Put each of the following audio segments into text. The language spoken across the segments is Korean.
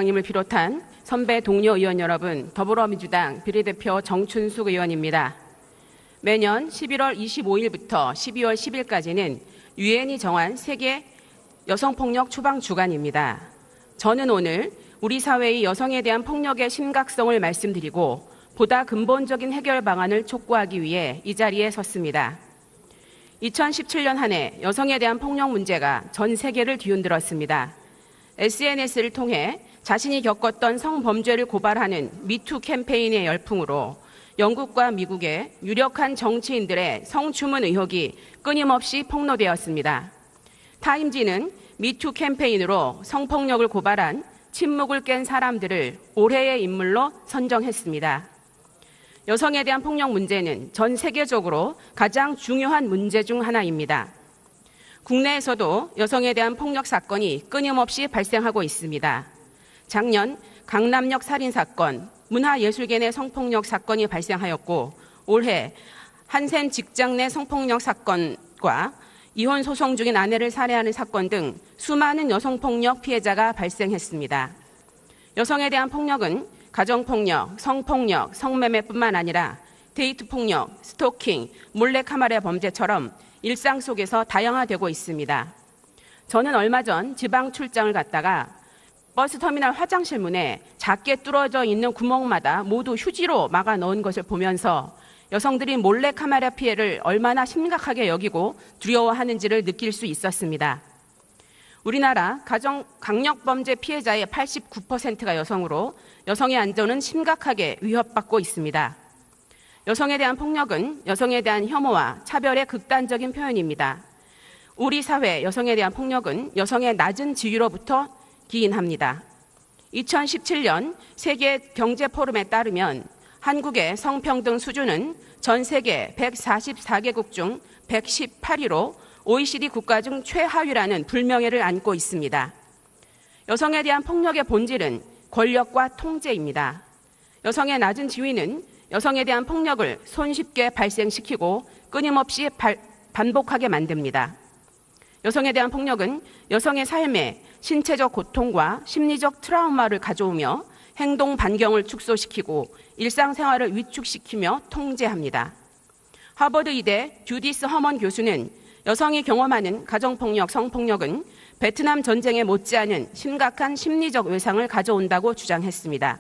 님을 비롯한 선배 동료 의원 여러분, 더불어민주당 비례대표 정춘숙 의원입니다. 매년 11월 25일부터 12월 10일까지는 유엔이 정한 세계 여성폭력 추방 주간입니다. 저는 오늘 우리 사회의 여성에 대한 폭력의 심각성을 말씀드리고 보다 근본적인 해결 방안을 촉구하기 위해 이 자리에 섰습니다. 2017년 한 해 여성에 대한 폭력 문제가 전 세계를 뒤흔들었습니다. SNS를 통해 자신이 겪었던 성범죄를 고발하는 미투 캠페인의 열풍으로 영국과 미국의 유력한 정치인들의 성추문 의혹이 끊임없이 폭로되었습니다. 타임지는 미투 캠페인으로 성폭력을 고발한 침묵을 깬 사람들을 올해의 인물로 선정했습니다. 여성에 대한 폭력 문제는 전 세계적으로 가장 중요한 문제 중 하나입니다. 국내에서도 여성에 대한 폭력 사건이 끊임없이 발생하고 있습니다. 작년 강남역 살인사건, 문화예술계 내 성폭력 사건이 발생하였고 올해 한센 직장 내 성폭력 사건과 이혼 소송 중인 아내를 살해하는 사건 등 수많은 여성폭력 피해자가 발생했습니다. 여성에 대한 폭력은 가정폭력, 성폭력, 성매매뿐만 아니라 데이트폭력, 스토킹, 몰래카메라 범죄처럼 일상 속에서 다양화되고 있습니다. 저는 얼마 전 지방 출장을 갔다가 버스터미널 화장실 문에 작게 뚫어져 있는 구멍마다 모두 휴지로 막아 넣은 것을 보면서 여성들이 몰래카메라 피해를 얼마나 심각하게 여기고 두려워하는지를 느낄 수 있었습니다. 우리나라 가정 강력범죄 피해자의 89%가 여성으로 여성의 안전은 심각하게 위협받고 있습니다. 여성에 대한 폭력은 여성에 대한 혐오와 차별의 극단적인 표현입니다. 우리 사회 여성에 대한 폭력은 여성의 낮은 지위로부터 기인합니다. 2017년 세계경제포럼에 따르면 한국의 성평등 수준은 전 세계 144개국 중 118위로 OECD 국가 중 최하위라는 불명예를 안고 있습니다. 여성에 대한 폭력의 본질은 권력과 통제입니다. 여성의 낮은 지위는 여성에 대한 폭력을 손쉽게 발생시키고 끊임없이 반복하게 만듭니다. 여성에 대한 폭력은 여성의 삶에 신체적 고통과 심리적 트라우마를 가져오며 행동 반경을 축소시키고 일상생활을 위축시키며 통제합니다. 하버드 의대 주디스 허먼 교수는 여성이 경험하는 가정폭력, 성폭력은 베트남 전쟁에 못지않은 심각한 심리적 외상을 가져온다고 주장했습니다.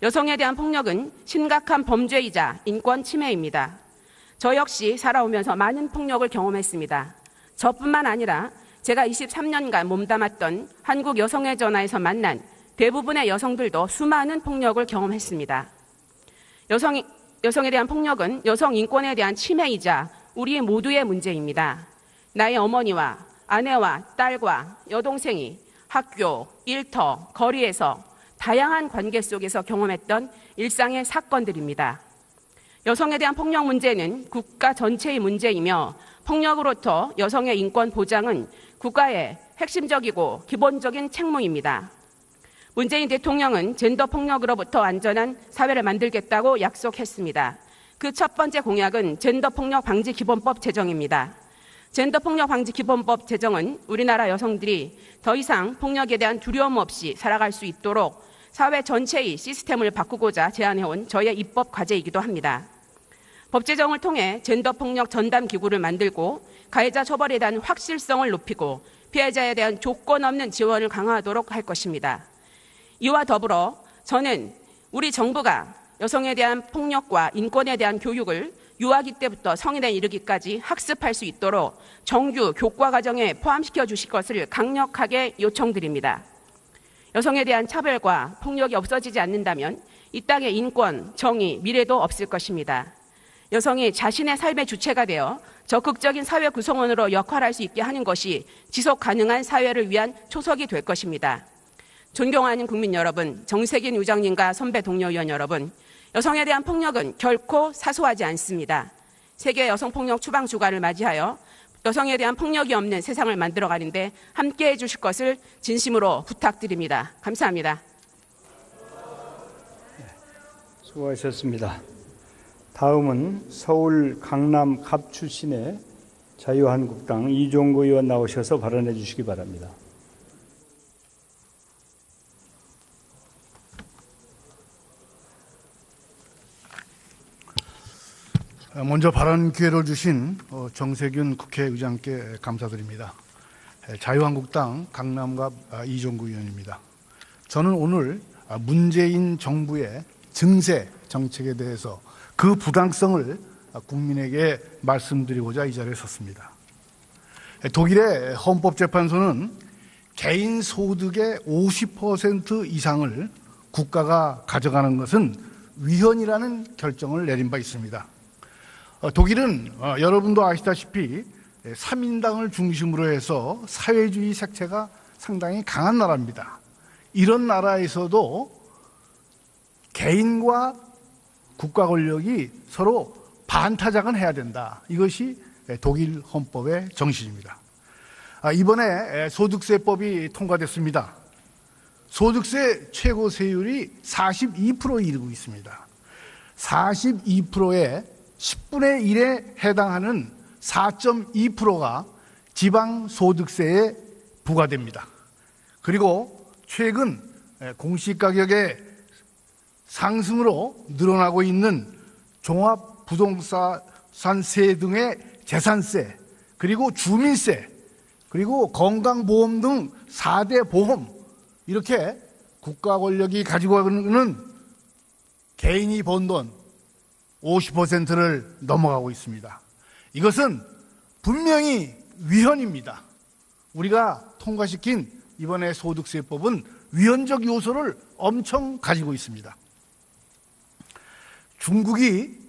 여성에 대한 폭력은 심각한 범죄이자 인권 침해입니다. 저 역시 살아오면서 많은 폭력을 경험했습니다. 저뿐만 아니라 제가 23년간 몸담았던 한국 여성의 전화에서 만난 대부분의 여성들도 수많은 폭력을 경험했습니다. 여성에 대한 폭력은 여성 인권에 대한 침해이자 우리 모두의 문제입니다. 나의 어머니와 아내와 딸과 여동생이 학교, 일터, 거리에서 다양한 관계 속에서 경험했던 일상의 사건들입니다. 여성에 대한 폭력 문제는 국가 전체의 문제이며 폭력으로부터 여성의 인권 보장은 국가의 핵심적이고 기본적인 책무입니다. 문재인 대통령은 젠더 폭력으로부터 안전한 사회를 만들겠다고 약속했습니다. 그 첫 번째 공약은 젠더 폭력 방지 기본법 제정입니다. 젠더 폭력 방지 기본법 제정은 우리나라 여성들이 더 이상 폭력에 대한 두려움 없이 살아갈 수 있도록 사회 전체의 시스템을 바꾸고자 제안해온 저의 입법 과제이기도 합니다. 법 제정을 통해 젠더 폭력 전담 기구를 만들고 가해자 처벌에 대한 확실성을 높이고 피해자에 대한 조건 없는 지원을 강화하도록 할 것입니다. 이와 더불어 저는 우리 정부가 여성에 대한 폭력과 인권에 대한 교육을 유아기 때부터 성인에 이르기까지 학습할 수 있도록 정규 교과 과정에 포함시켜 주실 것을 강력하게 요청드립니다. 여성에 대한 차별과 폭력이 없어지지 않는다면 이 땅에 인권, 정의, 미래도 없을 것입니다. 여성이 자신의 삶의 주체가 되어 적극적인 사회 구성원으로 역할할 수 있게 하는 것이 지속 가능한 사회를 위한 초석이 될 것입니다. 존경하는 국민 여러분, 정세균 의장님과 선배 동료 의원 여러분, 여성에 대한 폭력은 결코 사소하지 않습니다. 세계 여성폭력 추방 주간을 맞이하여 여성에 대한 폭력이 없는 세상을 만들어가는데 함께해 주실 것을 진심으로 부탁드립니다. 감사합니다. 수고하셨습니다. 다음은 서울 강남 갑 출신의 자유한국당 이종구 의원 나오셔서 발언해 주시기 바랍니다. 먼저 발언 기회를 주신 정세균 국회의장께 감사드립니다. 자유한국당 강남갑 이종구 의원입니다. 저는 오늘 문재인 정부의 증세 정책에 대해서 그 부당성을 국민에게 말씀드리고자 이 자리에 섰습니다. 독일의 헌법재판소는 개인 소득의 50% 이상을 국가가 가져가는 것은 위헌이라는 결정을 내린 바 있습니다. 독일은 여러분도 아시다시피 3인당을 중심으로 해서 사회주의 색채가 상당히 강한 나라입니다. 이런 나라에서도 개인과 국가 권력이 서로 반타작은 해야 된다. 이것이 독일 헌법의 정신입니다. 이번에 소득세법이 통과됐습니다. 소득세 최고 세율이 42%에 이르고 있습니다. 42%의 10분의 1에 해당하는 4.2%가 지방소득세에 부과됩니다. 그리고 최근 공시가격의 상승으로 늘어나고 있는 종합부동산세 등의 재산세, 그리고 주민세, 그리고 건강보험 등 4대 보험, 이렇게 국가 권력이 가지고 가는 개인이 번 돈 50%를 넘어가고 있습니다. 이것은 분명히 위헌입니다. 우리가 통과시킨 이번에 소득세법은 위헌적 요소를 엄청 가지고 있습니다. 중국이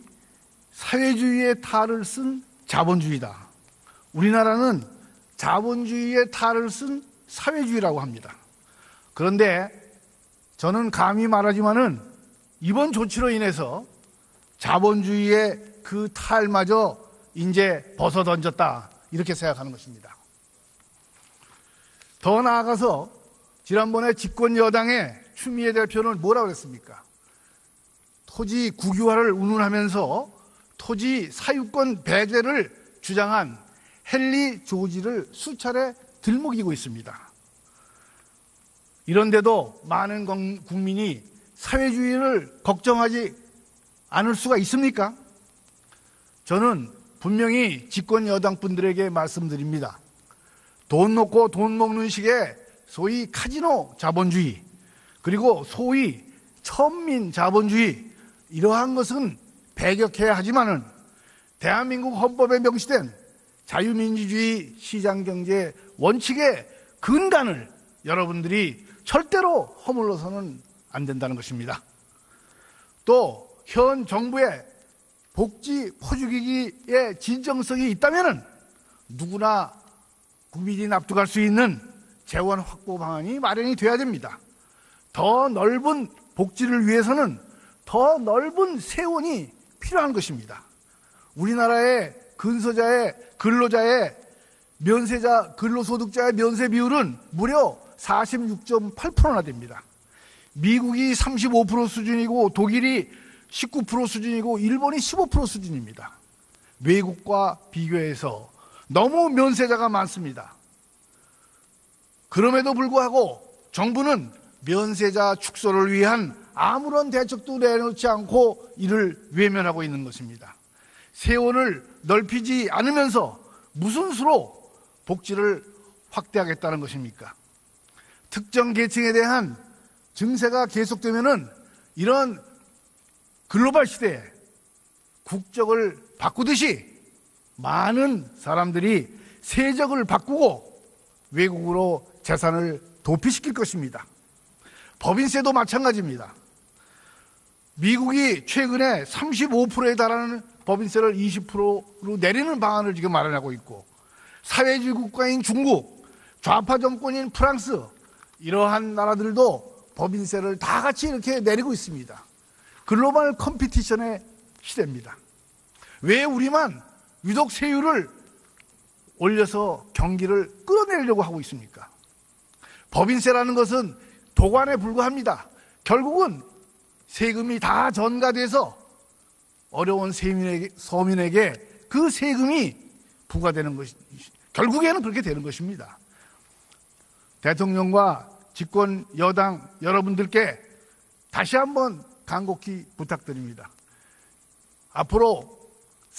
사회주의의 탈을 쓴 자본주의다. 우리나라는 자본주의의 탈을 쓴 사회주의라고 합니다. 그런데 저는 감히 말하지만은 이번 조치로 인해서 자본주의의 그 탈마저 이제 벗어던졌다, 이렇게 생각하는 것입니다. 더 나아가서 지난번에 집권 여당의 추미애 대표는 뭐라고 그랬습니까? 토지 국유화를 운운하면서 토지 사유권 배제를 주장한 헨리 조지를 수차례 들먹이고 있습니다. 이런데도 많은 국민이 사회주의를 걱정하지 않을 수가 있습니까? 저는 분명히 집권 여당 분들에게 말씀드립니다. 돈 놓고 돈 먹는 식의 소위 카지노 자본주의, 그리고 소위 천민 자본주의, 이러한 것은 배격해야 하지만은 대한민국 헌법에 명시된 자유민주주의 시장경제 원칙의 근간을 여러분들이 절대로 허물러서는 안 된다는 것입니다. 또 현 정부의 복지 포주기기의 진정성이 있다면은 누구나 국민이 납득할 수 있는 재원 확보 방안이 마련이 돼야 됩니다. 더 넓은 복지를 위해서는 더 넓은 세원이 필요한 것입니다. 우리나라의 근소자의 근로자의 면세자 근로소득자의 면세 비율은 무려 46.8%나 됩니다. 미국이 35% 수준이고 독일이 19% 수준이고 일본이 15% 수준입니다. 외국과 비교해서 너무 면세자가 많습니다. 그럼에도 불구하고 정부는 면세자 축소를 위한 아무런 대책도 내놓지 않고 이를 외면하고 있는 것입니다. 세원을 넓히지 않으면서 무슨 수로 복지를 확대하겠다는 것입니까? 특정 계층에 대한 증세가 계속되면은 이런 글로벌 시대에 국적을 바꾸듯이 많은 사람들이 세적을 바꾸고 외국으로 재산을 도피시킬 것입니다. 법인세도 마찬가지입니다. 미국이 최근에 35%에 달하는 법인세를 20%로 내리는 방안을 지금 마련하고 있고, 사회주의 국가인 중국, 좌파 정권인 프랑스, 이러한 나라들도 법인세를 다 같이 이렇게 내리고 있습니다. 글로벌 컴피티션의 시대입니다. 왜 우리만 유독 세율을 올려서 경기를 끌어내려고 하고 있습니까? 법인세라는 것은 도관에 불과합니다. 결국은 세금이 다 전가돼서 어려운 서민에게 그 세금이 부과되는 것이, 결국에는 그렇게 되는 것입니다. 대통령과 집권 여당 여러분들께 다시 한번 간곡히 부탁드립니다. 앞으로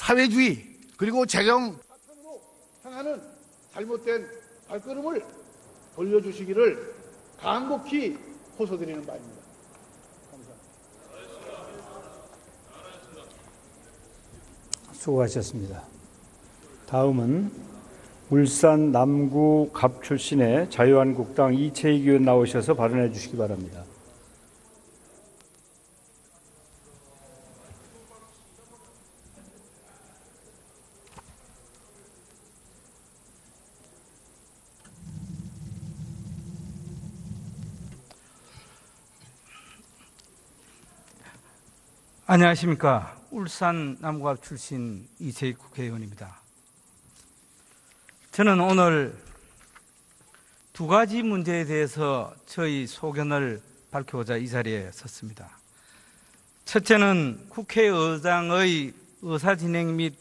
사회주의 그리고 재정 파탄으로 향하는 잘못된 발걸음을 돌려주시기를 간곡히 호소드리는 바입니다. 수고하셨습니다. 다음은 울산 남구 갑 출신의 자유한국당 이채익 의원 나오셔서 발언해 주시기 바랍니다. 안녕하십니까. 울산 남구갑 출신 이채익 국회의원입니다. 저는 오늘 두 가지 문제에 대해서 저희 소견을 밝히고자 이 자리에 섰습니다. 첫째는 국회의장의 의사진행 및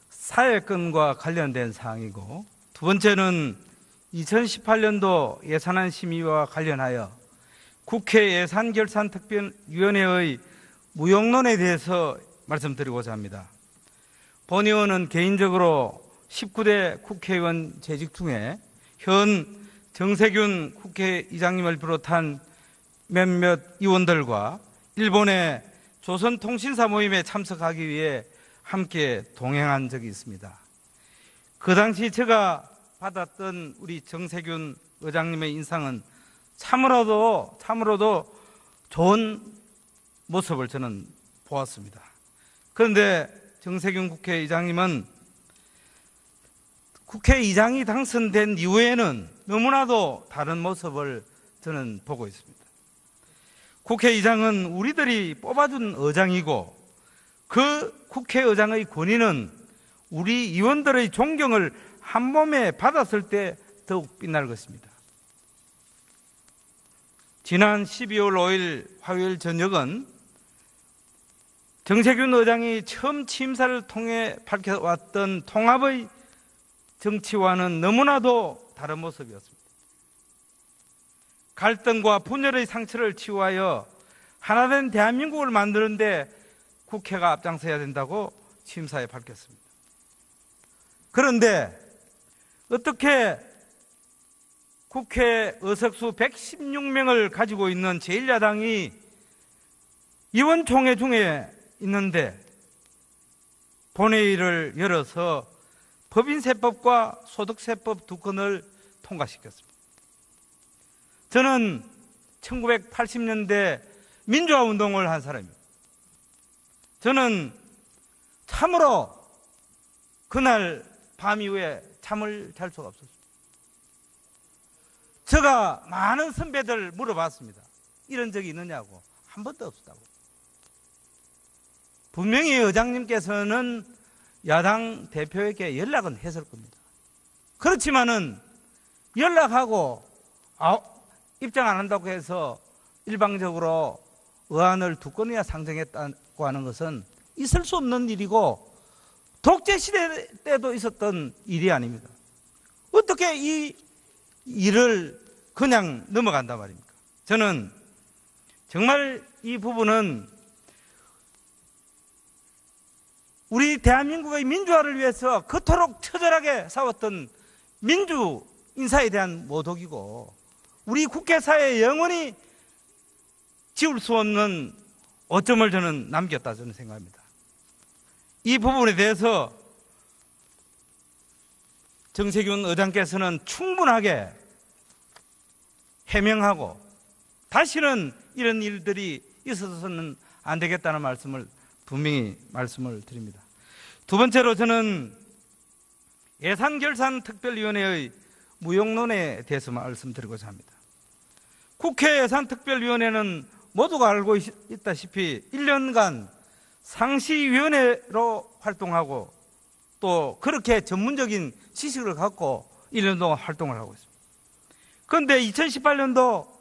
사회권과 관련된 사항이고, 두 번째는 2018년도 예산안 심의와 관련하여 국회 예산결산특별위원회의 무용론에 대해서 말씀드리고자 합니다. 본 의원은 개인적으로 19대 국회의원 재직 중에 현 정세균 국회의장님을 비롯한 몇몇 의원들과 일본의 조선통신사 모임에 참석하기 위해 함께 동행한 적이 있습니다. 그 당시 제가 받았던 우리 정세균 의장님의 인상은 참으로도 좋은 모습을 저는 보았습니다. 그런데 정세균 국회의장님은 국회의장이 당선된 이후에는 너무나도 다른 모습을 저는 보고 있습니다. 국회의장은 우리들이 뽑아준 의장이고, 그 국회의장의 권위는 우리 의원들의 존경을 한 몸에 받았을 때 더욱 빛날 것입니다. 지난 12월 5일 화요일 저녁은 정세균 의장이 처음 취임사를 통해 밝혀왔던 통합의 정치와는 너무나도 다른 모습이었습니다. 갈등과 분열의 상처를 치유하여 하나된 대한민국을 만드는 데 국회가 앞장서야 된다고 취임사에 밝혔습니다. 그런데 어떻게 국회 의석수 116명을 가지고 있는 제1야당이 의원총회 중에 있는데 본회의를 열어서 법인세법과 소득세법 두 건을 통과시켰습니다. 저는 1980년대 민주화운동을 한 사람입니다. 저는 참으로 그날 밤 이후에 잠을 잘 수가 없었습니다. 제가 많은 선배들 물어봤습니다. 이런 적이 있느냐고. 한 번도 없었다고. 분명히 의장님께서는 야당 대표에게 연락은 했을 겁니다. 그렇지만은 연락하고 입장 안 한다고 해서 일방적으로 의안을 두 건이나 상정했다고 하는 것은 있을 수 없는 일이고 독재시대 때도 있었던 일이 아닙니다. 어떻게 이 일을 그냥 넘어간단 말입니까? 저는 정말 이 부분은 우리 대한민국의 민주화를 위해서 그토록 처절하게 싸웠던 민주 인사에 대한 모독이고, 우리 국회사회에 영원히 지울 수 없는 오점을 저는 남겼다 저는 생각합니다. 이 부분에 대해서 정세균 의장께서는 충분하게 해명하고 다시는 이런 일들이 있어서는 안 되겠다는 말씀을 분명히 말씀을 드립니다. 두 번째로 저는 예산결산특별위원회의 무용론에 대해서 말씀드리고자 합니다. 국회 예산특별위원회는 모두가 알고 있다시피 1년간 상시위원회로 활동하고 또 그렇게 전문적인 지식을 갖고 1년 동안 활동을 하고 있습니다. 그런데 2018년도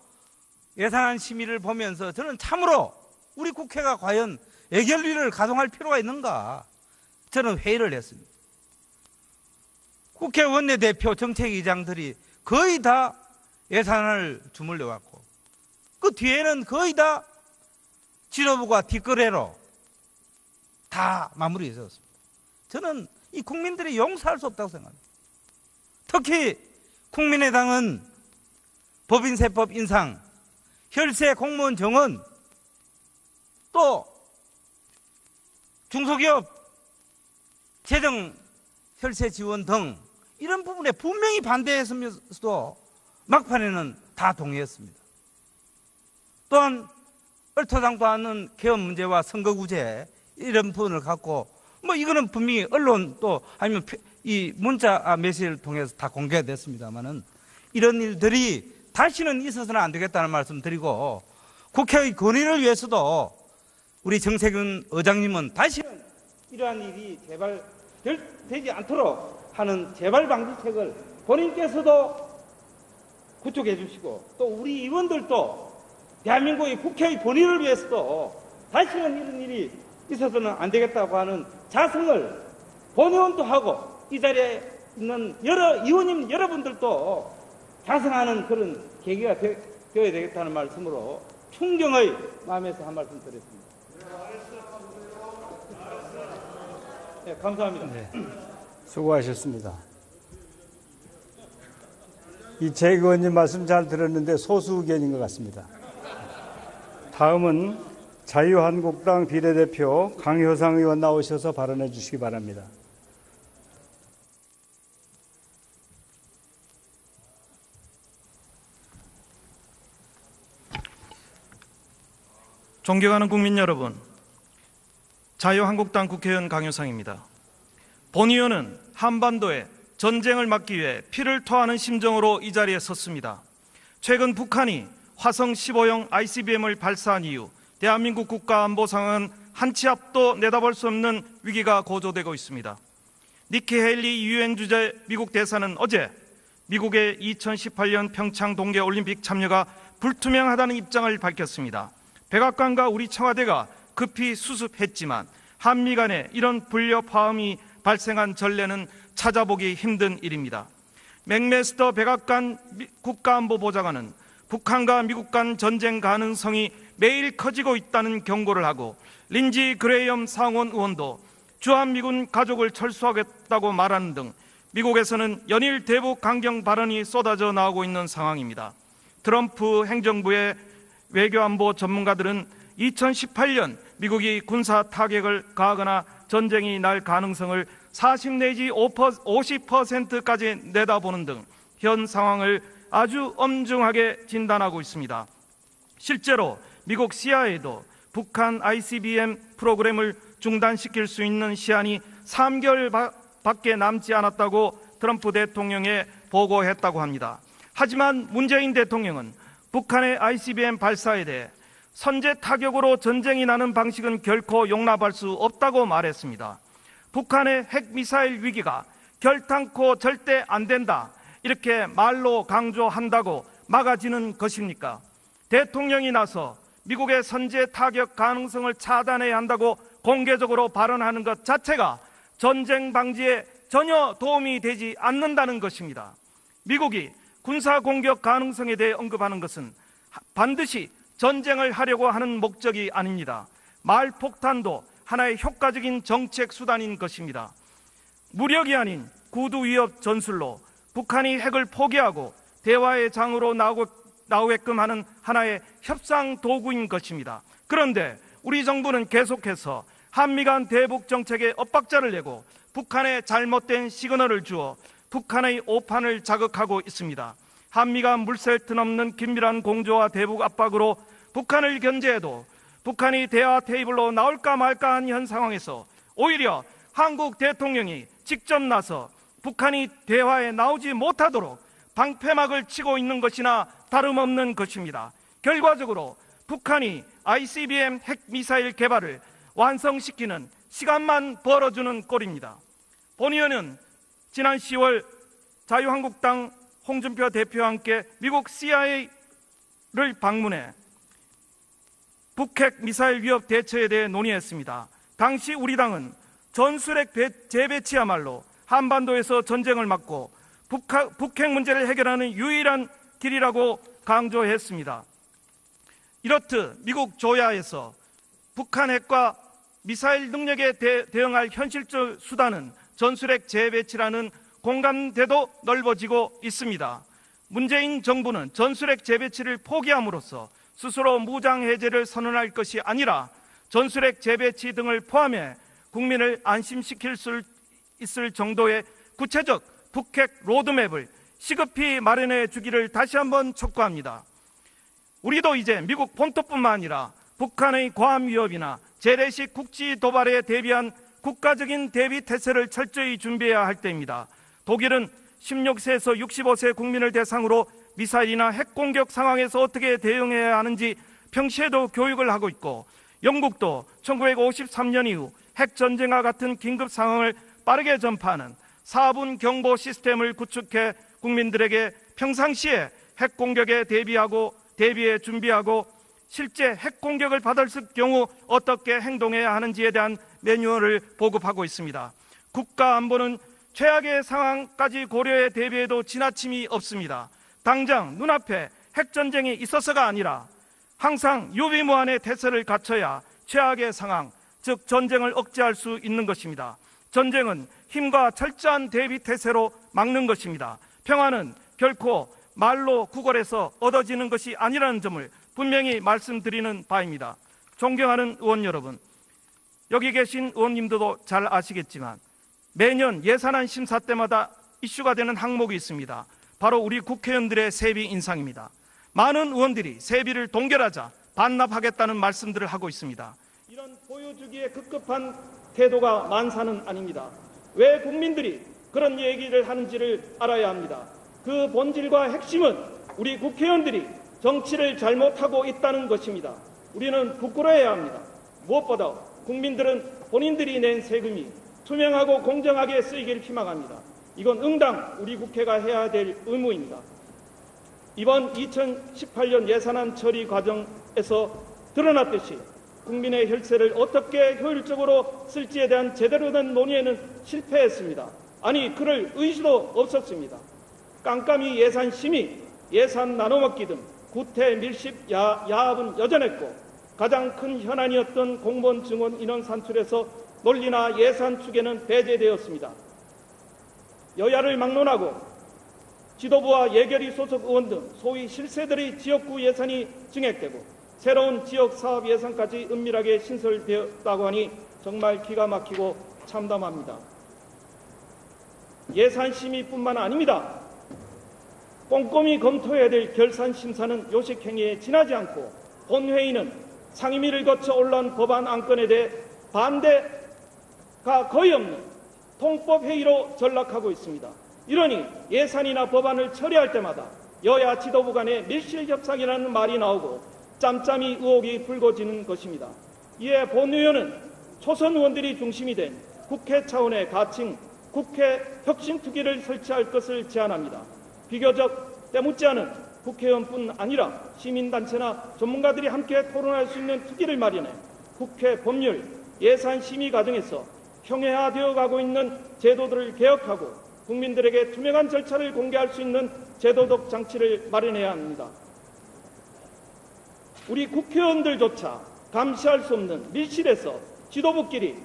예산안 심의를 보면서 저는 참으로 우리 국회가 과연 예결위를 가동할 필요가 있는가 저는 회의를 했습니다. 국회 원내대표 정책위장들이 거의 다 예산안을 주물러 왔고 그 뒤에는 거의 다 지도부가 뒷거래로 다 마무리해졌습니다. 저는 이 국민들이 용서할 수 없다고 생각합니다. 특히 국민의당은 법인세법 인상, 혈세 공무원 정원, 또 중소기업 재정 혈세 지원 등 이런 부분에 분명히 반대했으면서도 막판에는 다 동의했습니다. 또한 얼토당도 않은 개헌 문제와 선거구제 이런 부분을 갖고 이거는 분명히 언론 또 아니면 이 문자 메시지를 통해서 다 공개가 됐습니다만은 이런 일들이 다시는 있어서는 안 되겠다는 말씀 드리고 국회의 건의를 위해서도 우리 정세균 의장님은 다시는 이러한 일이 되지 않도록 하는 재발 방지책을 본인께서도 구축해 주시고 또 우리 의원들도 대한민국의 국회의 권위를 위해서도 다시는 이런 일이 있어서는 안 되겠다고 하는 자성을 본의원도 하고 이 자리에 있는 여러 의원님 여러분들도 자성하는 그런 계기가 되어야 되겠다는 말씀으로 충경의 마음에서 한 말씀 드렸습니다. 네, 감사합니다. 네, 수고하셨습니다. 이채익 의원님 말씀 잘 들었는데 소수 의견인 것 같습니다. 다음은 자유한국당 비례대표 강효상 의원 나오셔서 발언해 주시기 바랍니다. 존경하는 국민 여러분, 자유한국당 국회의원 강효상입니다. 본 의원은 한반도에 전쟁을 막기 위해 피를 토하는 심정으로 이 자리에 섰습니다. 최근 북한이 화성 15형 ICBM을 발사한 이후 대한민국 국가안보 상황은 한 치 앞도 내다볼 수 없는 위기가 고조되고 있습니다. 니키 헤일리 유엔 주재 미국 대사는 어제 미국의 2018년 평창 동계올림픽 참여가 불투명하다는 입장을 밝혔습니다. 백악관과 우리 청와대가 급히 수습했지만 한미 간에 이런 불협화음이 발생한 전례는 찾아보기 힘든 일입니다. 맥메스터 백악관 국가안보보좌관은 북한과 미국 간 전쟁 가능성이 매일 커지고 있다는 경고를 하고 린지 그레이엄 상원 의원도 주한미군 가족을 철수하겠다고 말하는 등 미국에서는 연일 대북 강경 발언이 쏟아져 나오고 있는 상황입니다. 트럼프 행정부의 외교안보 전문가들은 2018년 미국이 군사 타격을 가하거나 전쟁이 날 가능성을 40 내지 50%까지 내다보는 등 현 상황을 아주 엄중하게 진단하고 있습니다. 실제로 미국 CIA도 북한 ICBM 프로그램을 중단시킬 수 있는 시한이 3개월밖에 남지 않았다고 트럼프 대통령에 보고했다고 합니다. 하지만 문재인 대통령은 북한의 ICBM 발사에 대해 선제 타격으로 전쟁이 나는 방식은 결코 용납할 수 없다고 말했습니다. 북한의 핵미사일 위기가 결탄코 절대 안 된다, 이렇게 말로 강조한다고 막아지는 것입니까? 대통령이 나서 미국의 선제 타격 가능성을 차단해야 한다고 공개적으로 발언하는 것 자체가 전쟁 방지에 전혀 도움이 되지 않는다는 것입니다. 미국이 군사 공격 가능성에 대해 언급하는 것은 반드시 전쟁을 하려고 하는 목적이 아닙니다. 말폭탄도 하나의 효과적인 정책 수단인 것입니다. 무력이 아닌 구두 위협 전술로 북한이 핵을 포기하고 대화의 장으로 나오게끔 하는 하나의 협상 도구인 것입니다. 그런데 우리 정부는 계속해서 한미 간 대북 정책에 엇박자를 내고 북한에 잘못된 시그널을 주어 북한의 오판을 자극하고 있습니다. 한미가 물샐 틈 없는 긴밀한 공조와 대북 압박으로 북한을 견제해도 북한이 대화 테이블로 나올까 말까 한 현 상황에서 오히려 한국 대통령이 직접 나서 북한이 대화에 나오지 못하도록 방패막을 치고 있는 것이나 다름없는 것입니다. 결과적으로 북한이 ICBM 핵미사일 개발을 완성시키는 시간만 벌어주는 꼴입니다. 본 의원은 지난 10월 자유한국당 홍준표 대표와 함께 미국 CIA를 방문해 북핵 미사일 위협 대처에 대해 논의했습니다. 당시 우리 당은 전술핵 재배치야말로 한반도에서 전쟁을 막고 북핵 문제를 해결하는 유일한 길이라고 강조했습니다. 이렇듯 미국 조야에서 북한 핵과 미사일 능력에 대응할 현실적 수단은 전술핵 재배치라는 공감대도 넓어지고 있습니다. 문재인 정부는 전술핵 재배치를 포기함으로써 스스로 무장 해제를 선언할 것이 아니라 전술핵 재배치 등을 포함해 국민을 안심시킬 수 있을 정도의 구체적 북핵 로드맵을 시급히 마련해 주기를 다시 한번 촉구합니다. 우리도 이제 미국 본토뿐만 아니라 북한의 고함 위협이나 재래식 국지 도발에 대비한 국가적인 대비 태세를 철저히 준비해야 할 때입니다. 독일은 16세에서 65세 국민을 대상으로 미사일이나 핵 공격 상황에서 어떻게 대응해야 하는지 평시에도 교육을 하고 있고, 영국도 1953년 이후 핵 전쟁과 같은 긴급 상황을 빠르게 전파하는 4분 경보 시스템을 구축해 국민들에게 평상시에 핵 공격에 대비해 준비하고 실제 핵 공격을 받을 경우 어떻게 행동해야 하는지에 대한 매뉴얼을 보급하고 있습니다. 국가 안보는 최악의 상황까지 고려해 대비해도 지나침이 없습니다. 당장 눈앞에 핵전쟁이 있어서가 아니라 항상 유비무환의 태세를 갖춰야 최악의 상황, 즉 전쟁을 억제할 수 있는 것입니다. 전쟁은 힘과 철저한 대비 태세로 막는 것입니다. 평화는 결코 말로 구걸해서 얻어지는 것이 아니라는 점을 분명히 말씀드리는 바입니다. 존경하는 의원 여러분, 여기 계신 의원님들도 잘 아시겠지만 매년 예산안 심사 때마다 이슈가 되는 항목이 있습니다. 바로 우리 국회의원들의 세비 인상입니다. 많은 의원들이 세비를 동결하자 반납하겠다는 말씀들을 하고 있습니다. 이런 보여주기에 급급한 태도가 만사는 아닙니다. 왜 국민들이 그런 얘기를 하는지를 알아야 합니다. 그 본질과 핵심은 우리 국회의원들이 정치를 잘못하고 있다는 것입니다. 우리는 부끄러워해야 합니다. 무엇보다 국민들은 본인들이 낸 세금이 투명하고 공정하게 쓰이기를 희망합니다. 이건 응당 우리 국회가 해야 될 의무입니다. 이번 2018년 예산안 처리 과정에서 드러났듯이 국민의 혈세를 어떻게 효율적으로 쓸지에 대한 제대로 된 논의에는 실패했습니다. 아니, 그럴 의지도 없었습니다. 깜깜이 예산 심의, 예산 나눠먹기 등 구태 밀십 야합은 여전했고, 가장 큰 현안이었던 공무원 증원 인원 산출에서 논리나 예산 추계는 배제되었습니다. 여야를 막론하고 지도부와 예결위 소속 의원 등 소위 실세들의 지역구 예산이 증액되고 새로운 지역사업 예산까지 은밀하게 신설되었다고 하니 정말 기가 막히고 참담합니다. 예산심의뿐만 아닙니다. 꼼꼼히 검토해야 될 결산심사는 요식행위에 지나지 않고 본회의는 상임위를 거쳐 올라온 법안 안건에 대해 반대가 거의 없는 통법회의로 전락하고 있습니다. 이러니 예산이나 법안을 처리할 때마다 여야 지도부 간의 밀실협상이라는 말이 나오고 짬짬이 의혹이 불거지는 것입니다. 이에 본의원은 초선 의원들이 중심이 된 국회 차원의 가칭 국회 혁신특위를 설치할 것을 제안합니다. 비교적 때묻지 않은 국회의원뿐 아니라 시민단체나 전문가들이 함께 토론할 수 있는 특위를 마련해 국회 법률 예산 심의 과정에서 형해화되어 가고 있는 제도들을 개혁하고 국민들에게 투명한 절차를 공개할 수 있는 제도적 장치를 마련해야 합니다. 우리 국회의원들조차 감시할 수 없는 밀실에서 지도부끼리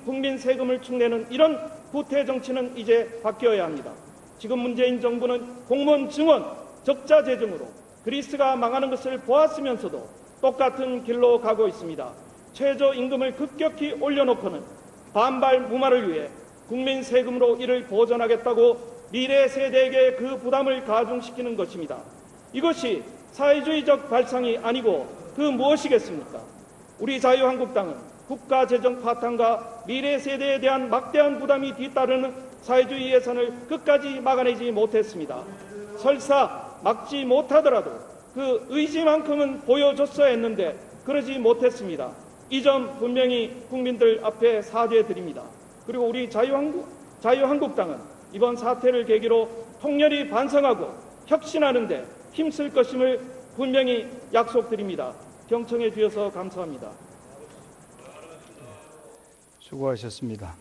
국민 세금을 축내는 이런 구태 정치는 이제 바뀌어야 합니다. 지금 문재인 정부는 공무원 증원 적자 재정으로 그리스가 망하는 것을 보았으면서도 똑같은 길로 가고 있습니다. 최저임금을 급격히 올려놓고는 반발 무마를 위해 국민 세금으로 이를 보전하겠다고 미래 세대에게 그 부담을 가중시키는 것입니다. 이것이 사회주의적 발상이 아니고 그 무엇이겠습니까? 우리 자유한국당은 국가재정 파탄과 미래 세대에 대한 막대한 부담이 뒤따르는 사회주의 예산을 끝까지 막아내지 못했습니다. 설사 막지 못하더라도 그 의지만큼은 보여줬어야 했는데 그러지 못했습니다. 이 점 분명히 국민들 앞에 사죄드립니다. 그리고 우리 자유한국당은 이번 사태를 계기로 통렬히 반성하고 혁신하는 데 힘쓸 것임을 분명히 약속드립니다. 경청해 주셔서 감사합니다. 수고하셨습니다.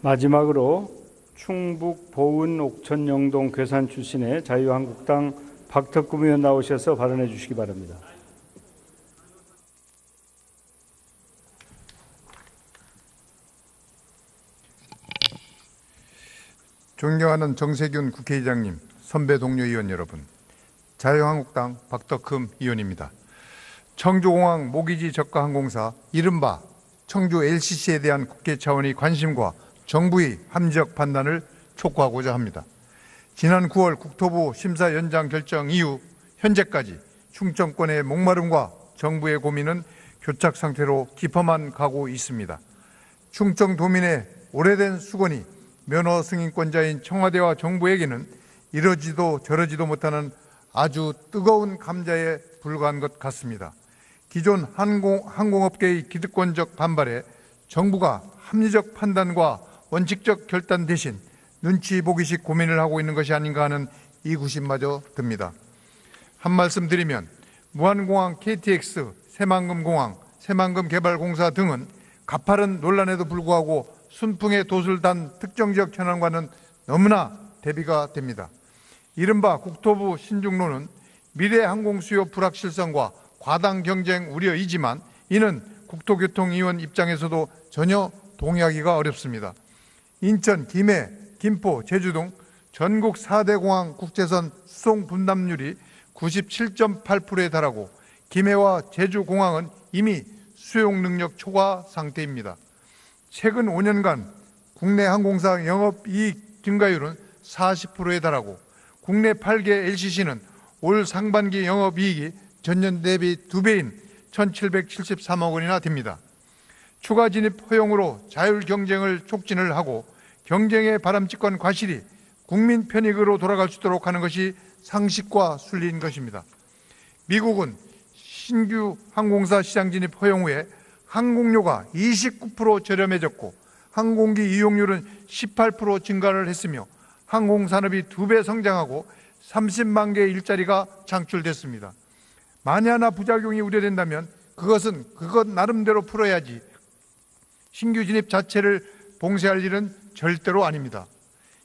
마지막으로 충북 보은 옥천 영동 괴산 출신의 자유한국당 박덕금 의원 나오셔서 발언해 주시기 바랍니다. 존경하는 정세균 국회의장님, 선배 동료 의원 여러분, 자유한국당 박덕흠 의원입니다. 청주공항 모기지 저가 항공사 이른바 청주 LCC에 대한 국회 차원의 관심과 정부의 합리적 판단을 촉구하고자 합니다. 지난 9월 국토부 심사 연장 결정 이후 현재까지 충청권의 목마름과 정부의 고민은 교착 상태로 깊어만 가고 있습니다. 충청도민의 오래된 수건이 면허 승인권자인 청와대와 정부에게는 이러지도 저러지도 못하는 아주 뜨거운 감자에 불과한 것 같습니다. 기존 항공업계의 기득권적 반발에 정부가 합리적 판단과 원칙적 결단 대신 눈치 보기식 고민을 하고 있는 것이 아닌가 하는 의구심마저 듭니다. 한 말씀 드리면 무안공항 KTX, 새만금공항, 새만금개발공사 등은 가파른 논란에도 불구하고 순풍의 돛을 단 특정지역 현안과는 너무나 대비가 됩니다. 이른바 국토부 신중로는 미래 항공 수요 불확실성과 과당 경쟁 우려이지만 이는 국토교통위원 입장에서도 전혀 동의하기가 어렵습니다. 인천, 김해, 김포, 제주 등 전국 4대 공항 국제선 수송 분담률이 97.8%에 달하고 김해와 제주 공항은 이미 수용 능력 초과 상태입니다. 최근 5년간 국내 항공사 영업이익 증가율은 40%에 달하고 국내 8개 LCC는 올 상반기 영업이익이 전년 대비 2배인 1,773억 원이나 됩니다. 추가 진입 허용으로 자율 경쟁을 촉진을 하고 경쟁의 바람직한 과실이 국민 편익으로 돌아갈 수 있도록 하는 것이 상식과 순리인 것입니다. 미국은 신규 항공사 시장 진입 허용 후에 항공료가 29% 저렴해졌고 항공기 이용률은 18% 증가를 했으며 항공산업이 2배 성장하고 30만 개의 일자리가 창출됐습니다. 만에 하나 부작용이 우려된다면 그것은 그것 나름대로 풀어야지 신규 진입 자체를 봉쇄할 일은 절대로 아닙니다.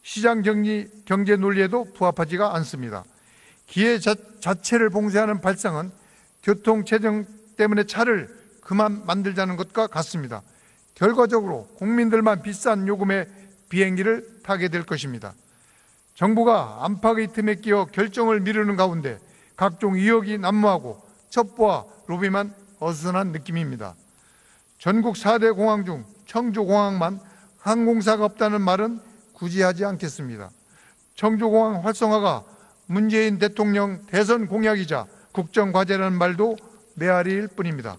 시장 경제 논리에도 부합하지가 않습니다. 기회 자체를 봉쇄하는 발상은 교통체증 때문에 차를 그만 만들자는 것과 같습니다. 결과적으로 국민들만 비싼 요금의 비행기를 타게 될 것입니다. 정부가 안팎의 틈에 끼어 결정을 미루는 가운데 각종 의혹이 난무하고 첩보와 로비만 어수선한 느낌입니다. 전국 4대 공항 중 청주공항만 항공사가 없다는 말은 굳이 하지 않겠습니다. 청주공항 활성화가 문재인 대통령 대선 공약이자 국정과제라는 말도 메아리일 뿐입니다.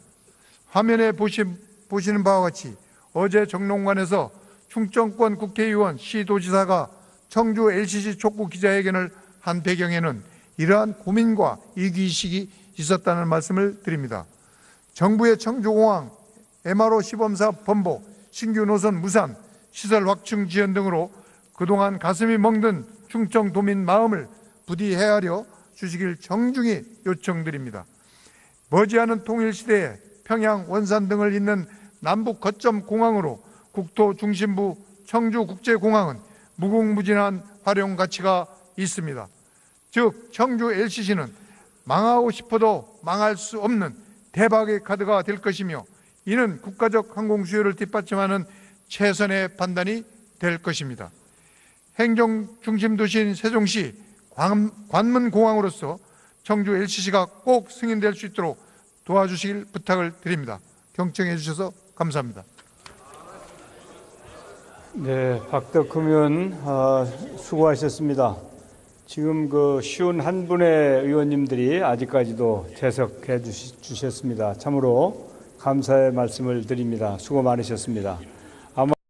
화면에 보시는 바와 같이 어제 정론관에서 충청권 국회의원, 시도지사가 청주 LCC 촉구 기자회견을 한 배경에는 이러한 고민과 위기의식이 있었다는 말씀을 드립니다. 정부의 청주공항 MRO 시범사 번복, 신규 노선 무산, 시설 확충 지연 등으로 그동안 가슴이 멍든 충청도민 마음을 부디 헤아려 주시길 정중히 요청드립니다. 머지않은 통일시대에 평양, 원산 등을 잇는 남북 거점 공항으로 국토 중심부 청주국제공항은 무궁무진한 활용 가치가 있습니다. 즉 청주 LCC는 망하고 싶어도 망할 수 없는 대박의 카드가 될 것이며 이는 국가적 항공 수요를 뒷받침하는 최선의 판단이 될 것입니다. 행정 중심 도시인 세종시 관문공항으로서 청주 LCC가 꼭 승인될 수 있도록 도와주시길 부탁을 드립니다. 경청해 주셔서 감사합니다. 네, 박덕흠 의원 수고하셨습니다. 지금 그 51분의 의원님들이 아직까지도 재석해 주셨습니다. 참으로 감사의 말씀을 드립니다. 수고 많으셨습니다.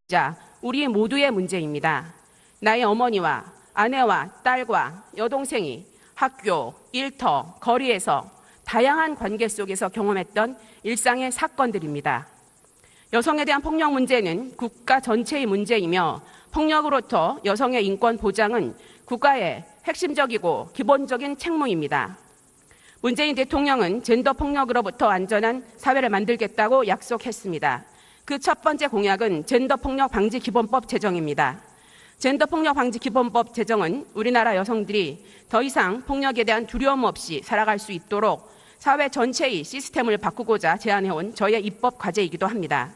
자, 우리 모두의 문제입니다. 나의 어머니와 아내와 딸과 여동생이 학교, 일터, 거리에서 다양한 관계 속에서 경험했던 일상의 사건들입니다. 여성에 대한 폭력 문제는 국가 전체의 문제이며 폭력으로부터 여성의 인권 보장은 국가의 핵심적이고 기본적인 책무입니다. 문재인 대통령은 젠더 폭력으로부터 안전한 사회를 만들겠다고 약속했습니다. 그 첫 번째 공약은 젠더 폭력 방지 기본법 제정입니다. 젠더 폭력 방지 기본법 제정은 우리나라 여성들이 더 이상 폭력에 대한 두려움 없이 살아갈 수 있도록 사회 전체의 시스템을 바꾸고자 제안해온 저의 입법 과제이기도 합니다.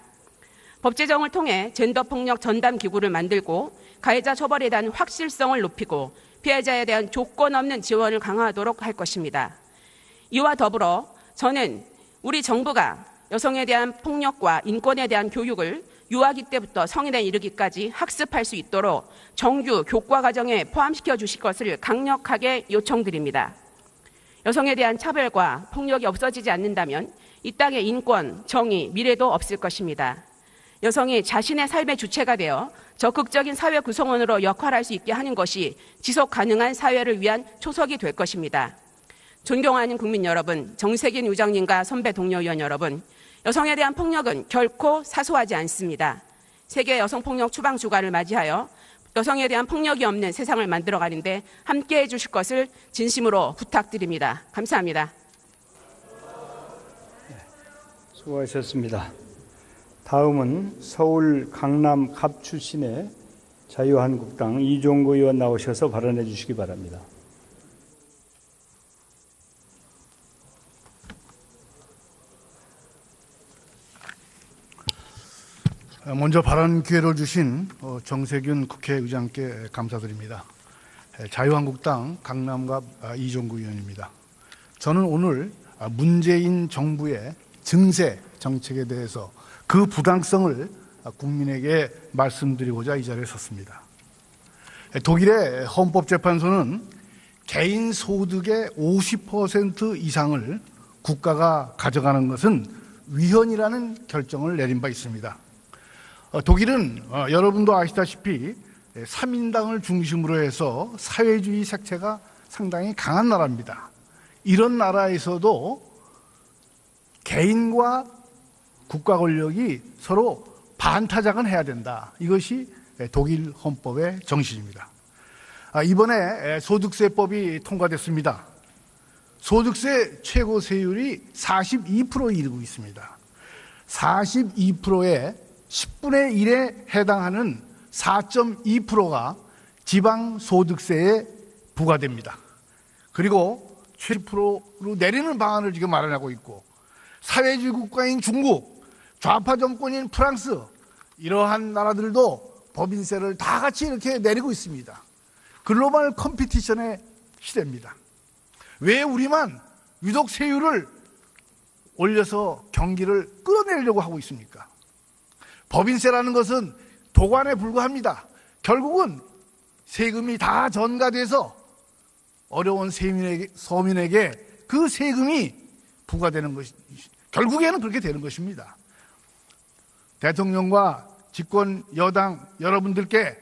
법 제정을 통해 젠더 폭력 전담 기구를 만들고 가해자 처벌에 대한 확실성을 높이고 피해자에 대한 조건 없는 지원을 강화하도록 할 것입니다. 이와 더불어 저는 우리 정부가 여성에 대한 폭력과 인권에 대한 교육을 유아기 때부터 성인에 이르기까지 학습할 수 있도록 정규 교과 과정에 포함시켜 주실 것을 강력하게 요청드립니다. 여성에 대한 차별과 폭력이 없어지지 않는다면 이 땅의 인권, 정의, 미래도 없을 것입니다. 여성이 자신의 삶의 주체가 되어 적극적인 사회 구성원으로 역할할 수 있게 하는 것이 지속 가능한 사회를 위한 초석이 될 것입니다. 존경하는 국민 여러분, 정세균 의장님과 선배 동료 의원 여러분, 여성에 대한 폭력은 결코 사소하지 않습니다. 세계 여성폭력 추방 주간을 맞이하여 여성에 대한 폭력이 없는 세상을 만들어가는데 함께해 주실 것을 진심으로 부탁드립니다. 감사합니다. 수고하셨습니다. 다음은 서울 강남 갑 출신의 자유한국당 이종구 의원 나오셔서 발언해 주시기 바랍니다. 먼저 발언 기회를 주신 정세균 국회의장께 감사드립니다. 자유한국당 강남갑 이종구 의원입니다. 저는 오늘 문재인 정부의 증세 정책에 대해서 그 부당성을 국민에게 말씀드리고자 이 자리에 섰습니다. 독일의 헌법재판소는 개인 소득의 50% 이상을 국가가 가져가는 것은 위헌이라는 결정을 내린 바 있습니다. 독일은 여러분도 아시다시피 3인당을 중심으로 해서 사회주의 색채가 상당히 강한 나라입니다. 이런 나라에서도 개인과 국가 권력이 서로 반타작은 해야 된다. 이것이 독일 헌법의 정신입니다. 이번에 소득세법이 통과됐습니다. 소득세 최고 세율이 42%에 이르고 있습니다. 42%의 10분의 1에 해당하는 4.2%가 지방소득세에 부과됩니다. 그리고 70%로 내리는 방안을 지금 마련하고 있고, 사회주의 국가인 중국, 좌파 정권인 프랑스, 이러한 나라들도 법인세를 다 같이 이렇게 내리고 있습니다. 글로벌 컴피티션의 시대입니다. 왜 우리만 유독 세율을 올려서 경기를 끌어내려고 하고 있습니까? 법인세라는 것은 도관에 불과합니다. 결국은 세금이 다 전가돼서 어려운 서민에게 그 세금이 부과되는 것이 결국에는 그렇게 되는 것입니다. 대통령과 집권 여당 여러분들께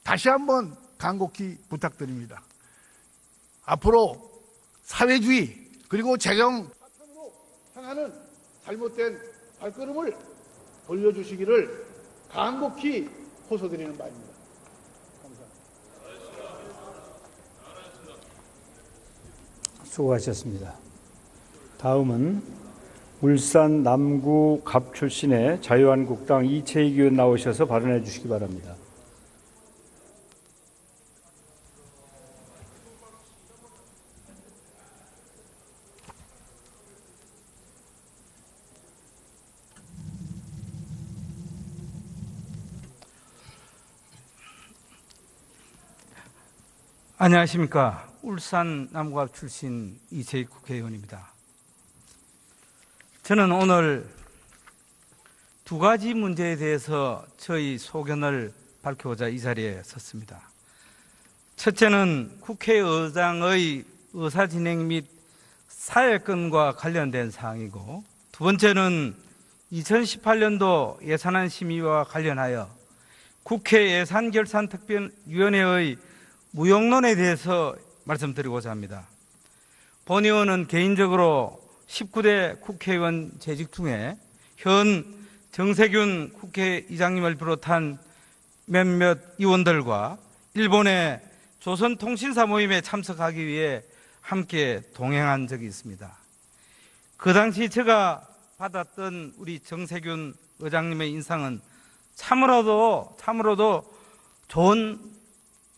다시 한번 간곡히 부탁드립니다. 앞으로 사회주의 그리고 재정 파탄으로 향하는 잘못된 발걸음을 돌려주시기를 간곡히 호소드리는 바입니다. 감사합니다. 수고하셨습니다. 다음은 울산 남구 갑 출신의 자유한국당 이채익 의원 나오셔서 발언해 주시기 바랍니다. 안녕하십니까. 울산 남구갑 출신 이채익 국회의원입니다. 저는 오늘 두 가지 문제에 대해서 저희 소견을 밝히고자 이 자리에 섰습니다. 첫째는 국회의장의 의사진행 및 사회권과 관련된 사항이고, 두 번째는 2018년도 예산안 심의와 관련하여 국회 예산결산특별위원회의 무용론에 대해서 말씀드리고자 합니다. 본 의원은 개인적으로 19대 국회의원 재직 중에 현 정세균 국회의장님을 비롯한 몇몇 의원들과 일본의 조선통신사 모임에 참석하기 위해 함께 동행한 적이 있습니다. 그 당시 제가 받았던 우리 정세균 의장님의 인상은 참으로도 좋은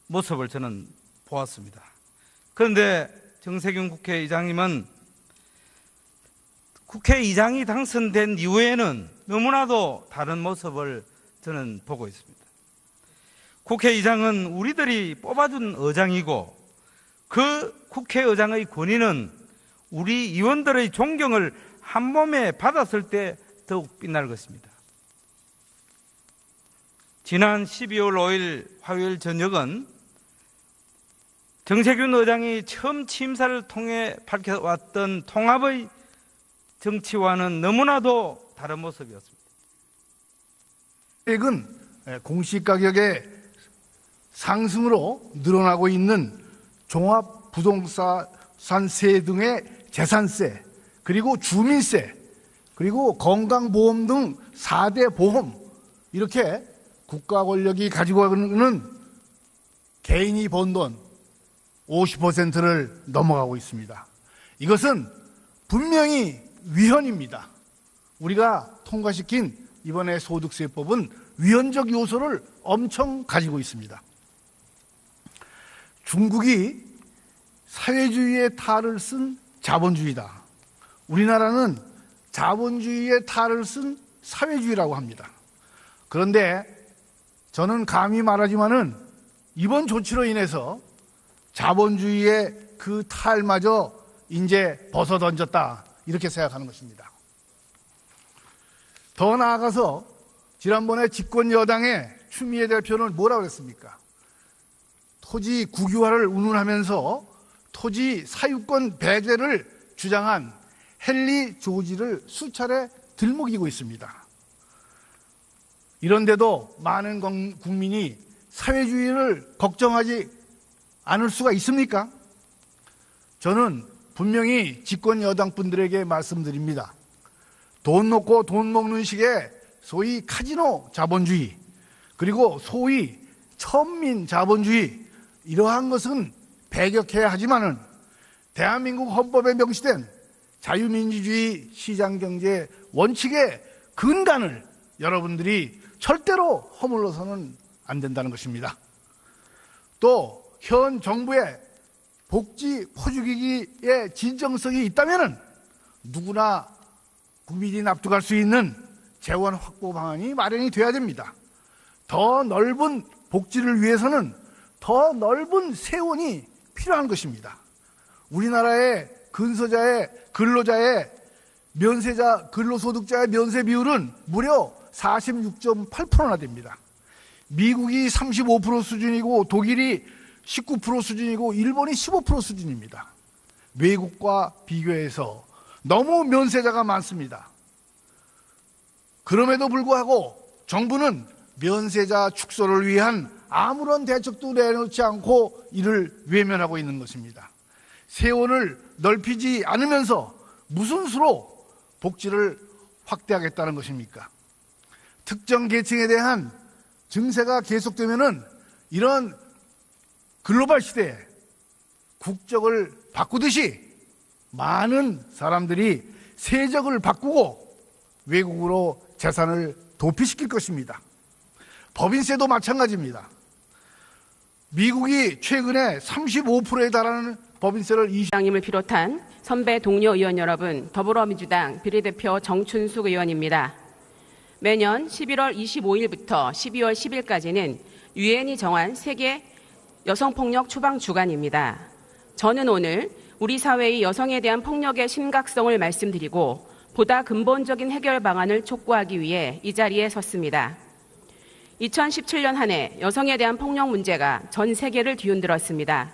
모습을 저는 보았습니다. 그런데 정세균 국회의장님은 국회의장이 당선된 이후에는 너무나도 다른 모습을 저는 보고 있습니다. 국회의장은 우리들이 뽑아준 의장이고 그 국회의장의 권위는 우리 의원들의 존경을 한 몸에 받았을 때 더욱 빛날 것입니다. 지난 12월 5일 화요일 저녁은 정세균 의장이 처음 취임사를 통해 밝혀왔던 통합의 정치와는 너무나도 다른 모습이었습니다. 최근 공시가격의 상승으로 늘어나고 있는 종합부동산세 등의 재산세, 그리고 주민세, 그리고 건강보험 등 4대 보험, 이렇게 국가 권력이 가지고 있는 개인이 번 돈 50%를 넘어가고 있습니다. 이것은 분명히 위헌입니다. 우리가 통과시킨 이번에 소득세법은 위헌적 요소를 엄청 가지고 있습니다. 중국이 사회주의의 탈을 쓴 자본주의다. 우리나라는 자본주의의 탈을 쓴 사회주의라고 합니다. 그런데 저는 감히 말하지만은 이번 조치로 인해서 자본주의의 그 탈마저 이제 벗어던졌다, 이렇게 생각하는 것입니다. 더 나아가서 지난번에 집권 여당의 추미애 대표는 뭐라고 했습니까? 토지 국유화를 운운하면서 토지 사유권 배제를 주장한 헨리 조지를 수차례 들먹이고 있습니다. 이런데도 많은 국민이 사회주의를 걱정하지 않을 수가 있습니까? 저는 분명히 집권 여당 분들에게 말씀드립니다. 돈 놓고 돈 먹는 식의 소위 카지노 자본주의, 그리고 소위 천민 자본주의, 이러한 것은 배격해야 하지만은 대한민국 헌법에 명시된 자유민주주의 시장경제 원칙의 근간을 여러분들이 절대로 허물러서는 안 된다는 것입니다. 또 현 정부의 복지 포주기기의 진정성이 있다면은 누구나 국민이 납득할 수 있는 재원 확보 방안이 마련이 돼야 됩니다. 더 넓은 복지를 위해서는 더 넓은 세원이 필요한 것입니다. 우리나라의 근로자의 면세자, 근로소득자의 면세 비율은 무려 46.8%나 됩니다. 미국이 35% 수준이고 독일이 19% 수준이고 일본이 15% 수준입니다. 외국과 비교해서 너무 면세자가 많습니다. 그럼에도 불구하고 정부는 면세자 축소를 위한 아무런 대책도 내놓지 않고 이를 외면하고 있는 것입니다. 세원을 넓히지 않으면서 무슨 수로 복지를 확대하겠다는 것입니까? 특정 계층에 대한 증세가 계속되면은 이런 글로벌 시대에 국적을 바꾸듯이 많은 사람들이 세적을 바꾸고 외국으로 재산을 도피시킬 것입니다. 법인세도 마찬가지입니다. 미국이 최근에 35%에 달하는 법인세를 당님을 비롯한 선배 동료 의원 여러분, 더불어민주당 비례대표 정춘숙 의원입니다. 매년 11월 25일부터 12월 10일까지는 유엔이 정한 세계 여성폭력 추방 주간입니다. 저는 오늘 우리 사회의 여성에 대한 폭력의 심각성을 말씀드리고 보다 근본적인 해결 방안을 촉구하기 위해 이 자리에 섰습니다. 2017년 한 해 여성에 대한 폭력 문제가 전 세계를 뒤흔들었습니다.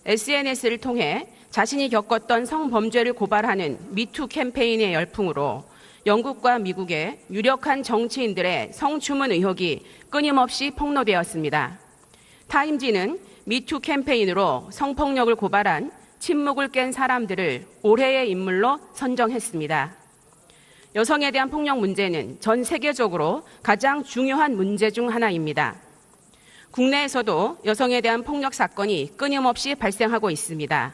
SNS를 통해 자신이 겪었던 성범죄를 고발하는 미투 캠페인의 열풍으로 영국과 미국의 유력한 정치인들의 성추문 의혹이 끊임없이 폭로되었습니다. 타임지는 미투 캠페인으로 성폭력을 고발한 침묵을 깬 사람들을 올해의 인물로 선정했습니다. 여성에 대한 폭력 문제는 전 세계적으로 가장 중요한 문제 중 하나입니다. 국내에서도 여성에 대한 폭력 사건이 끊임없이 발생하고 있습니다.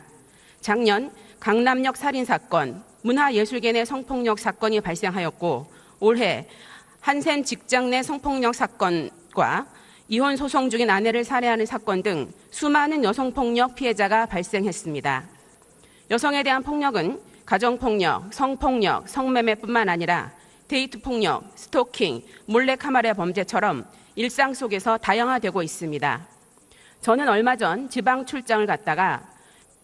작년 강남역 살인사건, 문화예술계 내 성폭력 사건이 발생하였고 올해 한샘 직장 내 성폭력 사건과 이혼 소송 중인 아내를 살해하는 사건 등 수많은 여성폭력 피해자가 발생했습니다. 여성에 대한 폭력은 가정폭력, 성폭력, 성매매뿐만 아니라 데이트폭력, 스토킹, 몰래카메라 범죄처럼 일상 속에서 다양화되고 있습니다. 저는 얼마 전 지방 출장을 갔다가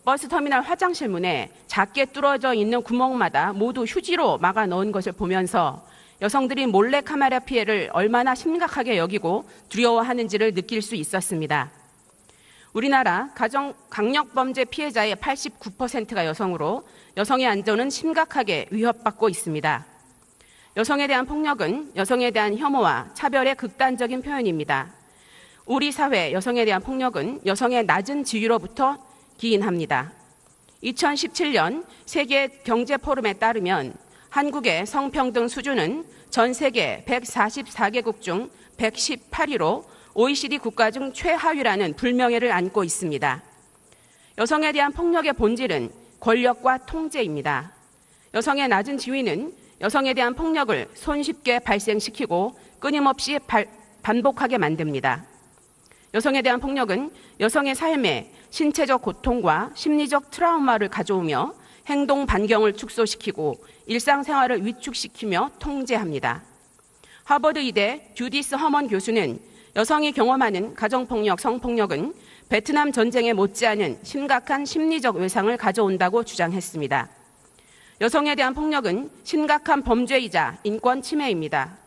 버스터미널 화장실 문에 작게 뚫어져 있는 구멍마다 모두 휴지로 막아 넣은 것을 보면서 여성들이 몰래카메라 피해를 얼마나 심각하게 여기고 두려워하는지를 느낄 수 있었습니다. 우리나라 가정 강력범죄 피해자의 89%가 여성으로 여성의 안전은 심각하게 위협받고 있습니다. 여성에 대한 폭력은 여성에 대한 혐오와 차별의 극단적인 표현입니다. 우리 사회 여성에 대한 폭력은 여성의 낮은 지위로부터 기인합니다. 2017년 세계 경제 포럼에 따르면 한국의 성평등 수준은 전 세계 144개국 중 118위로 OECD 국가 중 최하위라는 불명예를 안고 있습니다. 여성에 대한 폭력의 본질은 권력과 통제입니다. 여성의 낮은 지위는 여성에 대한 폭력을 손쉽게 발생시키고 끊임없이 반복하게 만듭니다. 여성에 대한 폭력은 여성의 삶에 신체적 고통과 심리적 트라우마를 가져오며 행동 반경을 축소시키고 일상생활을 위축시키며 통제합니다. 하버드 의대 주디스 허먼 교수는 여성이 경험하는 가정폭력, 성폭력은 베트남 전쟁에 못지않은 심각한 심리적 외상을 가져온다고 주장했습니다. 여성에 대한 폭력은 심각한 범죄이자 인권 침해입니다.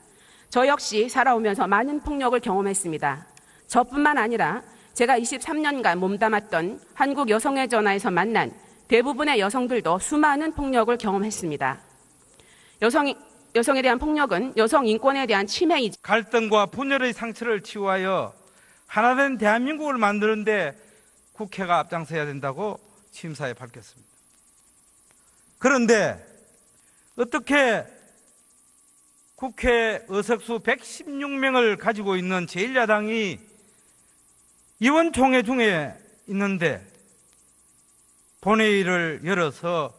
저 역시 살아오면서 많은 폭력을 경험했습니다. 저뿐만 아니라 제가 23년간 몸담았던 한국 여성의 전화에서 만난 대부분의 여성들도 수많은 폭력을 경험했습니다. 여성에 대한 폭력은 여성 인권에 대한 침해이자 갈등과 분열의 상처를 치유하여 하나된 대한민국을 만드는 데 국회가 앞장서야 된다고 취임사에 밝혔습니다. 그런데 어떻게 국회 의석수 116명을 가지고 있는 제1야당이 의원총회 중에 있는데 본회의를 열어서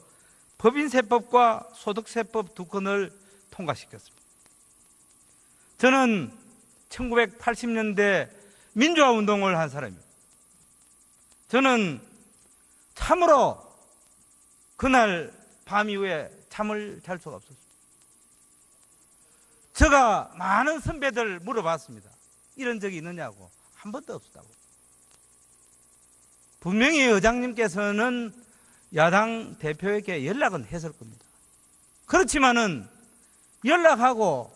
법인세법과 소득세법 두 건을 통과시켰습니다. 저는 1980년대 민주화운동을 한 사람입니다. 저는 참으로 그날 밤 이후에 잠을 잘 수가 없었습니다. 제가 많은 선배들 물어봤습니다. 이런 적이 있느냐고. 한 번도 없었다고. 분명히 의장님께서는 야당 대표에게 연락은 했을 겁니다. 그렇지만은 연락하고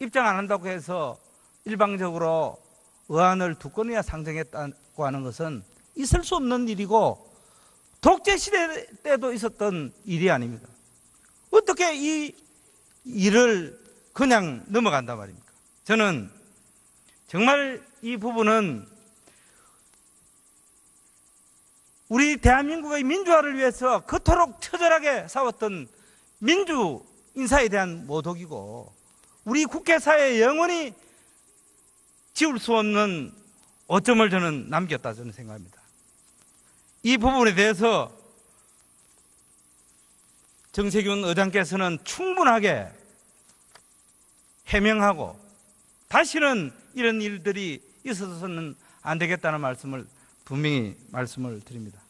입장 안 한다고 해서 일방적으로 의안을 두 건이나 상정했다고 하는 것은 있을 수 없는 일이고 독재시대 때도 있었던 일이 아닙니다. 어떻게 이 일을 그냥 넘어간단 말입니까? 저는 정말 이 부분은 우리 대한민국의 민주화를 위해서 그토록 처절하게 싸웠던 민주 인사에 대한 모독이고 우리 국회사회에 영원히 지울 수 없는 오점을 저는 남겼다 저는 생각합니다. 이 부분에 대해서 정세균 의장께서는 충분하게 해명하고 다시는 이런 일들이 있어서는 안 되겠다는 말씀을 분명히 말씀을 드립니다.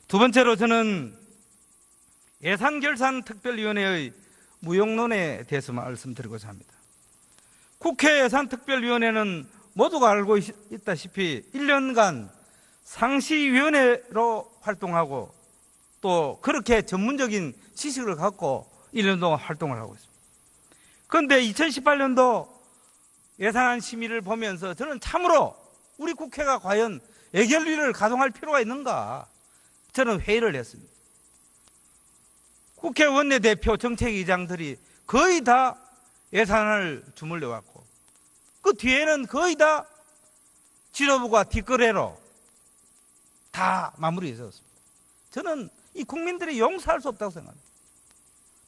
두 번째로 저는 예산결산특별위원회의 무용론에 대해서 말씀드리고자 합니다. 국회 예산특별위원회는 모두가 알고 있다시피 1년간 상시위원회로 활동하고 또 그렇게 전문적인 지식을 갖고 1년 동안 활동을 하고 있습니다. 그런데 2018년도 예산안 심의를 보면서 저는 참으로 우리 국회가 과연 예결위를 가동할 필요가 있는가 저는 회의를 했습니다. 국회 원내대표 정책위장들이 거의 다 예산을 주물려 왔고 그 뒤에는 거의 다 지도부가 뒷거래로 다 마무리해졌습니다. 저는 이 국민들이 용서할 수 없다고 생각합니다.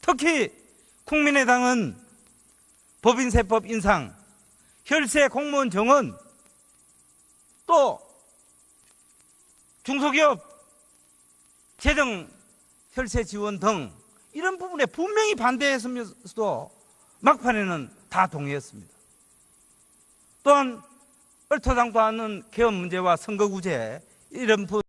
특히 국민의당은 법인세법 인상, 혈세 공무원 정원, 또 중소기업 재정 혈세 지원 등 이런 부분에 분명히 반대했으면서도 막판에는 다 동의했습니다. 또한 얼토당도 않은 개헌 문제와 선거구제 이런 부분